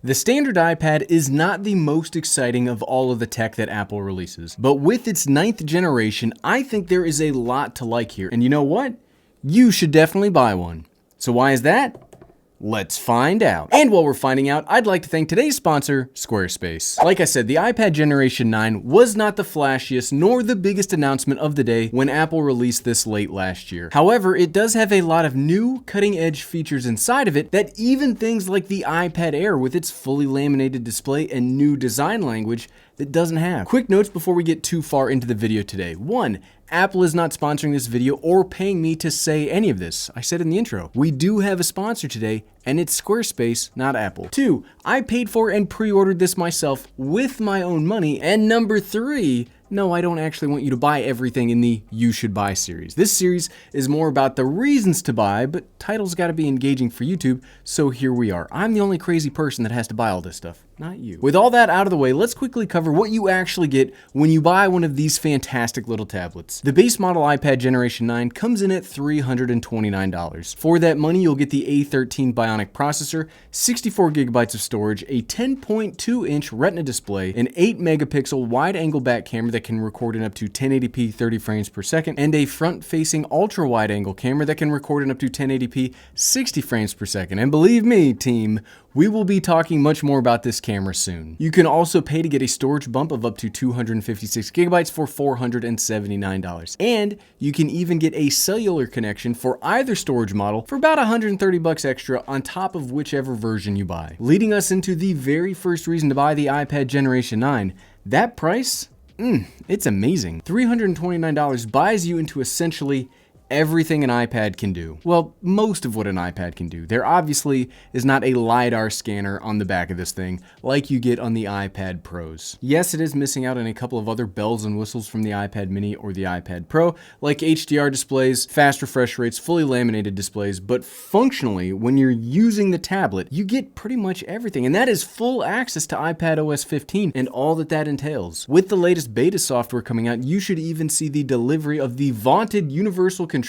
The standard iPad is not the most exciting of all of the tech that Apple releases, but with its 9th generation, I think there is a lot to like here. And you know what? You should definitely buy one. So why is that? Let's find out. And while we're finding out, I'd like to thank today's sponsor, Squarespace. Like I said, the iPad Generation 9 was not the flashiest nor the biggest announcement of the day when Apple released this late last year. However, it does have a lot of new cutting-edge features inside of it that even things like the iPad Air with its fully laminated display and new design language that doesn't have. Quick notes before we get too far into the video today. 1. Apple is not sponsoring this video or paying me to say any of this. I said in the intro. We do have a sponsor today, and it's Squarespace, not Apple. 2. I paid for and pre-ordered this myself with my own money. And number 3, no, I don't actually want you to buy everything in the You Should Buy series. This series is more about the reasons to buy, but titles gotta be engaging for YouTube, so here we are. I'm the only crazy person that has to buy all this stuff, not you. With all that out of the way, let's quickly cover what you actually get when you buy one of these fantastic little tablets. The base model iPad Generation 9 comes in at $329. For that money, you'll get the A13 Bionic processor, 64 gigabytes of storage, a 10.2-inch Retina display, an 8-megapixel wide-angle back camera that can record in up to 1080p 30 frames per second, and a front-facing ultra-wide-angle camera that can record in up to 1080p 60 frames per second. And believe me, team, we will be talking much more about this camera soon. You can also pay to get a storage bump of up to 256 gigabytes for $479. And you can even get a cellular connection for either storage model for about $130 extra on top of whichever version you buy. Leading us into the very first reason to buy the iPad Generation 9. That price? It's amazing. $329 buys you into essentially everything an iPad can do. Well, most of what an iPad can do. There obviously is not a LiDAR scanner on the back of this thing like you get on the iPad Pros. Yes, it is missing out on a couple of other bells and whistles from the iPad Mini or the iPad Pro, like HDR displays, fast refresh rates, fully laminated displays, but functionally, when you're using the tablet, you get pretty much everything, and that is full access to iPadOS 15 and all that entails. With the latest beta software coming out, you should even see the delivery of the vaunted universal control.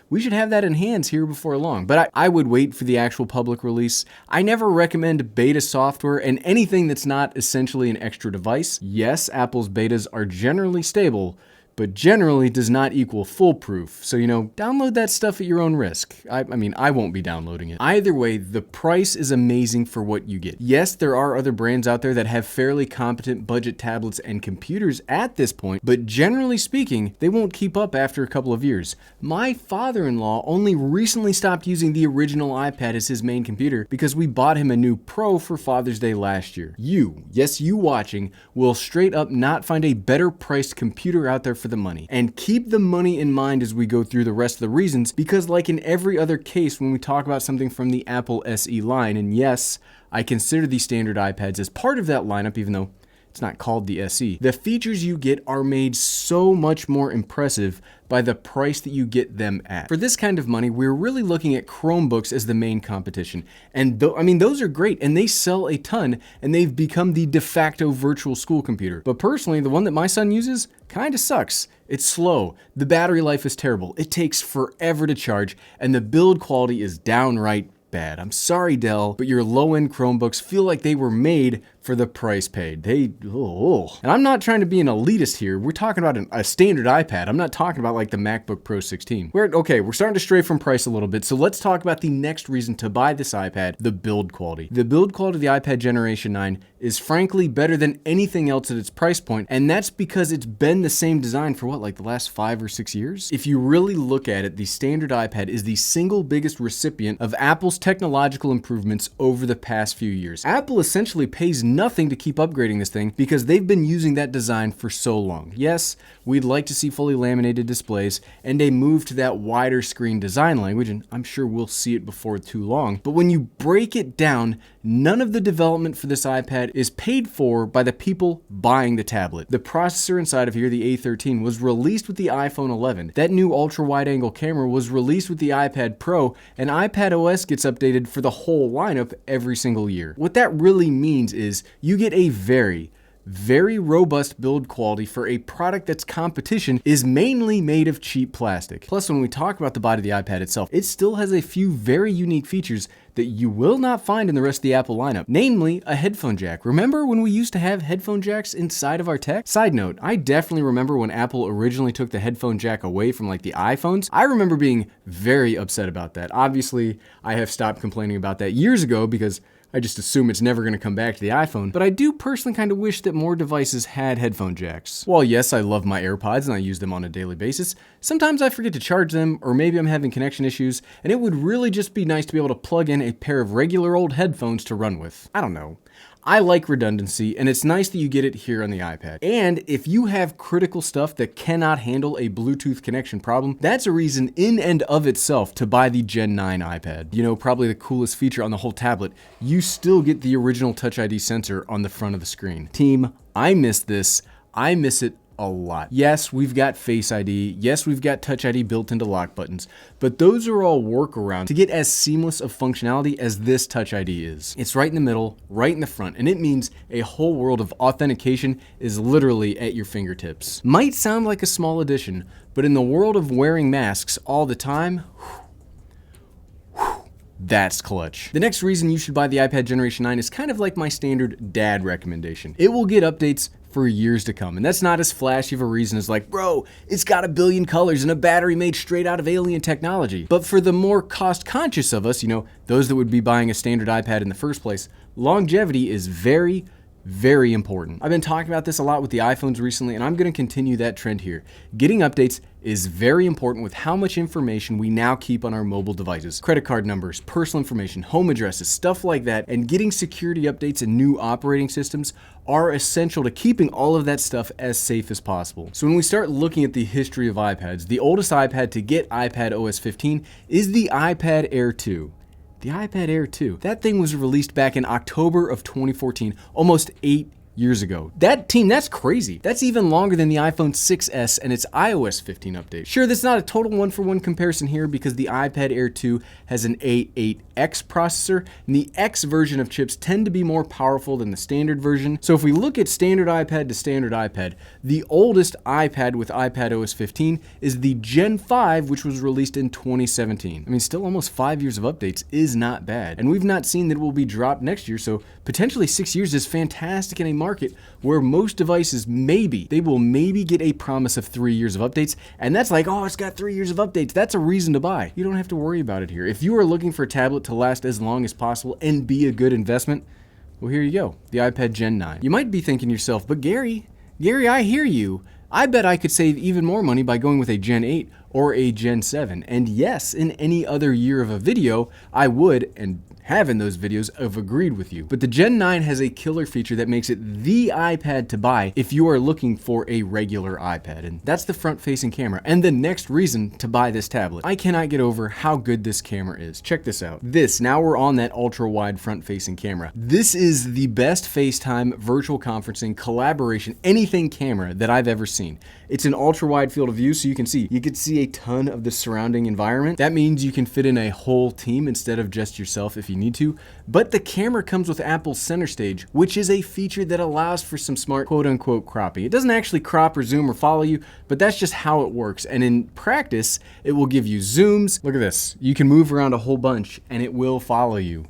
We should have that in hands here before long, but I would wait for the actual public release. I never recommend beta software and anything that's not essentially an extra device. Yes, Apple's betas are generally stable, but generally does not equal foolproof. So, download that stuff at your own risk. I mean, I won't be downloading it. Either way, the price is amazing for what you get. Yes, there are other brands out there that have fairly competent budget tablets and computers at this point, but generally speaking, they won't keep up after a couple of years. My father-in-law only recently stopped using the original iPad as his main computer because we bought him a new Pro for Father's Day last year. Yes, you watching, will straight up not find a better priced computer out there for the money. And keep the money in mind as we go through the rest of the reasons, because like in every other case when we talk about something from the Apple SE line, and yes, I consider the standard iPads as part of that lineup even though it's not called the SE. The features you get are made so much more impressive by the price that you get them at. For this kind of money, we're really looking at Chromebooks as the main competition. And those are great and they sell a ton and they've become the de facto virtual school computer. But personally, the one that my son uses kind of sucks. It's slow, the battery life is terrible, it takes forever to charge, and the build quality is downright bad. I'm sorry, Dell, but your low-end Chromebooks feel like they were made for the price paid. And I'm not trying to be an elitist here. We're talking about a standard iPad. I'm not talking about like the MacBook Pro 16. We're starting to stray from price a little bit, so let's talk about the next reason to buy this iPad, the build quality. The build quality of the iPad Generation 9 is frankly better than anything else at its price point, and that's because it's been the same design for the last 5 or 6 years? If you really look at it, the standard iPad is the single biggest recipient of Apple's technological improvements over the past few years. Apple essentially pays nothing to keep upgrading this thing because they've been using that design for so long. Yes, we'd like to see fully laminated displays and a move to that wider screen design language, and I'm sure we'll see it before too long. But when you break it down, none of the development for this iPad is paid for by the people buying the tablet. The processor inside of here, the A13, was released with the iPhone 11. That new ultra-wide-angle camera was released with the iPad Pro, and iPadOS gets updated for the whole lineup every single year. What that really means is you get a very, very robust build quality for a product that's competition is mainly made of cheap plastic. Plus, when we talk about the body of the iPad itself, it still has a few very unique features that you will not find in the rest of the Apple lineup, namely a headphone jack. Remember when we used to have headphone jacks inside of our tech? Side note, I definitely remember when Apple originally took the headphone jack away from like the iPhones. I remember being very upset about that. Obviously, I have stopped complaining about that years ago because I just assume it's never going to come back to the iPhone, but I do personally kind of wish that more devices had headphone jacks. While yes, I love my AirPods and I use them on a daily basis, sometimes I forget to charge them, or maybe I'm having connection issues, and it would really just be nice to be able to plug in a pair of regular old headphones to run with. I don't know. I like redundancy, and it's nice that you get it here on the iPad. And if you have critical stuff that cannot handle a Bluetooth connection problem, that's a reason in and of itself to buy the Gen 9 iPad. You know, probably the coolest feature on the whole tablet, you still get the original Touch ID sensor on the front of the screen. Team, I miss this. I miss it a lot. Yes, we've got Face ID. Yes, we've got Touch ID built into lock buttons, but those are all workarounds to get as seamless of functionality as this Touch ID is. It's right in the middle, right in the front, and it means a whole world of authentication is literally at your fingertips. Might sound like a small addition, but in the world of wearing masks all the time, that's clutch. The next reason you should buy the iPad Generation 9 is kind of like my standard dad recommendation. It will get updates for years to come, and that's not as flashy of a reason as like, bro, it's got 1 billion colors and a battery made straight out of alien technology. But for the more cost conscious of us, you know, those that would be buying a standard iPad in the first place, longevity is very, very important. I've been talking about this a lot with the iPhones recently, and I'm going to continue that trend here. Getting updates is very important with how much information we now keep on our mobile devices. Credit card numbers, personal information, home addresses, stuff like that, and getting security updates and new operating systems are essential to keeping all of that stuff as safe as possible. So when we start looking at the history of iPads, the oldest iPad to get iPad OS 15 is the iPad Air 2. The iPad Air 2. That thing was released back in October of 2014, almost 8 years ago. That's crazy. That's even longer than the iPhone 6s and its iOS 15 update. Sure, that's not a total one-for-one comparison here because the iPad Air 2 has an A8X processor, and the X version of chips tend to be more powerful than the standard version. So if we look at standard iPad to standard iPad, the oldest iPad with iPad OS 15 is the Gen 5, which was released in 2017. I mean, still almost 5 years of updates is not bad. And we've not seen that it will be dropped next year, so potentially 6 years is fantastic in a market where most devices will maybe get a promise of 3 years of updates, and that's like, oh, it's got 3 years of updates. That's a reason to buy. You don't have to worry about it here. If you are looking for a tablet to last as long as possible and be a good investment, well, here you go, the iPad Gen 9. You might be thinking to yourself, but Gary, I hear you. I bet I could save even more money by going with a Gen 8 or a Gen 7. And yes, in any other year of a video, I would, and have in those videos, have agreed with you. But the Gen 9 has a killer feature that makes it the iPad to buy if you are looking for a regular iPad, and that's the front-facing camera, and the next reason to buy this tablet. I cannot get over how good this camera is. Check this out. Now we're on that ultra-wide front-facing camera. This is the best FaceTime, virtual conferencing, collaboration, anything camera that I've ever seen. It's an ultra-wide field of view, so you can see a ton of the surrounding environment. That means you can fit in a whole team instead of just yourself if you need to. But the camera comes with Apple's Center Stage, which is a feature that allows for some smart quote-unquote cropping. It doesn't actually crop or zoom or follow you, but that's just how it works. And in practice, it will give you zooms. Look at this. You can move around a whole bunch and it will follow you.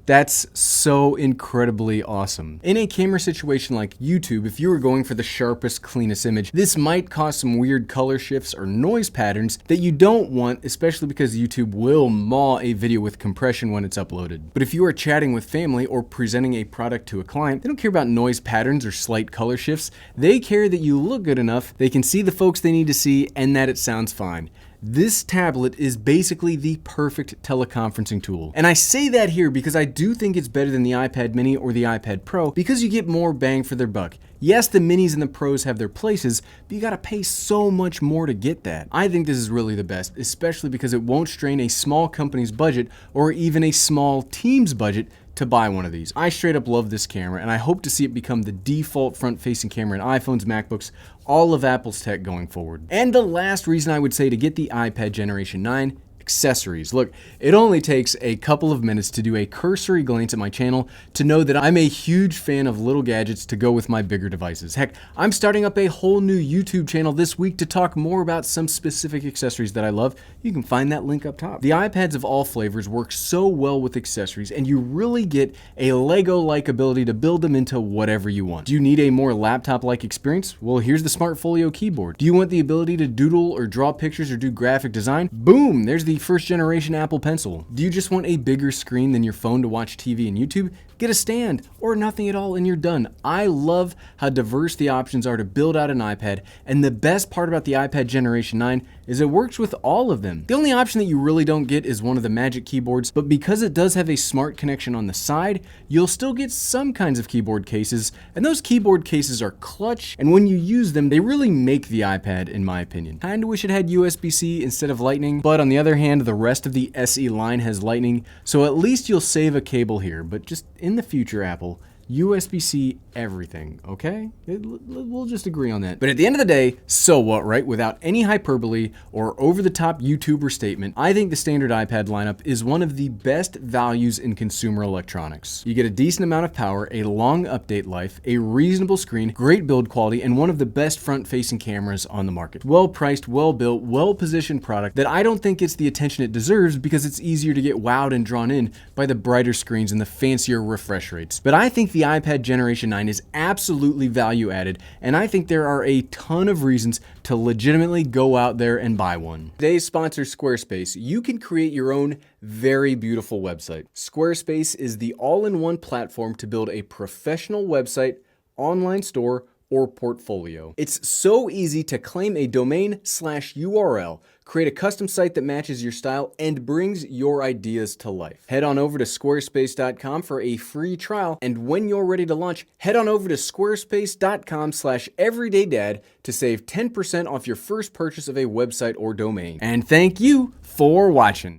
That's so incredibly awesome. In a camera situation like YouTube, if you were going for the sharpest, cleanest image, this might cause some weird color shifts or noise patterns that you don't want, especially because YouTube will maw a video with compression when it's uploaded. But if you are chatting with family or presenting a product to a client, they don't care about noise patterns or slight color shifts. They care that you look good enough, they can see the folks they need to see, and that it sounds fine. This tablet is basically the perfect teleconferencing tool. And I say that here because I do think it's better than the iPad mini or the iPad Pro because you get more bang for their buck. Yes, the minis and the pros have their places, but you gotta pay so much more to get that. I think this is really the best, especially because it won't strain a small company's budget or even a small team's budget to buy one of these. I straight up love this camera, and I hope to see it become the default front-facing camera in iPhones, MacBooks, all of Apple's tech going forward. And the last reason I would say to get the iPad Generation 9, accessories. Look, it only takes a couple of minutes to do a cursory glance at my channel to know that I'm a huge fan of little gadgets to go with my bigger devices. Heck, I'm starting up a whole new YouTube channel this week to talk more about some specific accessories that I love. You can find that link up top. The iPads of all flavors work so well with accessories, and you really get a Lego-like ability to build them into whatever you want. Do you need a more laptop-like experience? Well, here's the Smartfolio Keyboard. Do you want the ability to doodle or draw pictures or do graphic design? Boom! There's the first generation Apple Pencil. Do you just want a bigger screen than your phone to watch TV and YouTube? Get a stand or nothing at all and you're done. I love how diverse the options are to build out an iPad, and the best part about the iPad Generation 9 is it works with all of them. The only option that you really don't get is one of the Magic keyboards, but because it does have a smart connection on the side, you'll still get some kinds of keyboard cases, and those keyboard cases are clutch, and when you use them, they really make the iPad, in my opinion. Kinda wish it had USB-C instead of Lightning, but on the other hand, the rest of the SE line has Lightning, so at least you'll save a cable here, but just in the future, Apple, USB-C everything, okay? We'll just agree on that. But at the end of the day, so what, right? Without any hyperbole or over-the-top YouTuber statement, I think the standard iPad lineup is one of the best values in consumer electronics. You get a decent amount of power, a long update life, a reasonable screen, great build quality, and one of the best front-facing cameras on the market. Well-priced, well-built, well-positioned product that I don't think gets the attention it deserves because it's easier to get wowed and drawn in by the brighter screens and the fancier refresh rates. But I think the iPad Generation 9 is absolutely value added, and I think there are a ton of reasons to legitimately go out there and buy one. Today's sponsor, Squarespace. You can create your own very beautiful website. Squarespace is the all-in-one platform to build a professional website, online store, or portfolio. It's so easy to claim a domain/URL, create a custom site that matches your style, and brings your ideas to life. Head on over to squarespace.com for a free trial, and when you're ready to launch, head on over to squarespace.com/everydaydad to save 10% off your first purchase of a website or domain. And thank you for watching.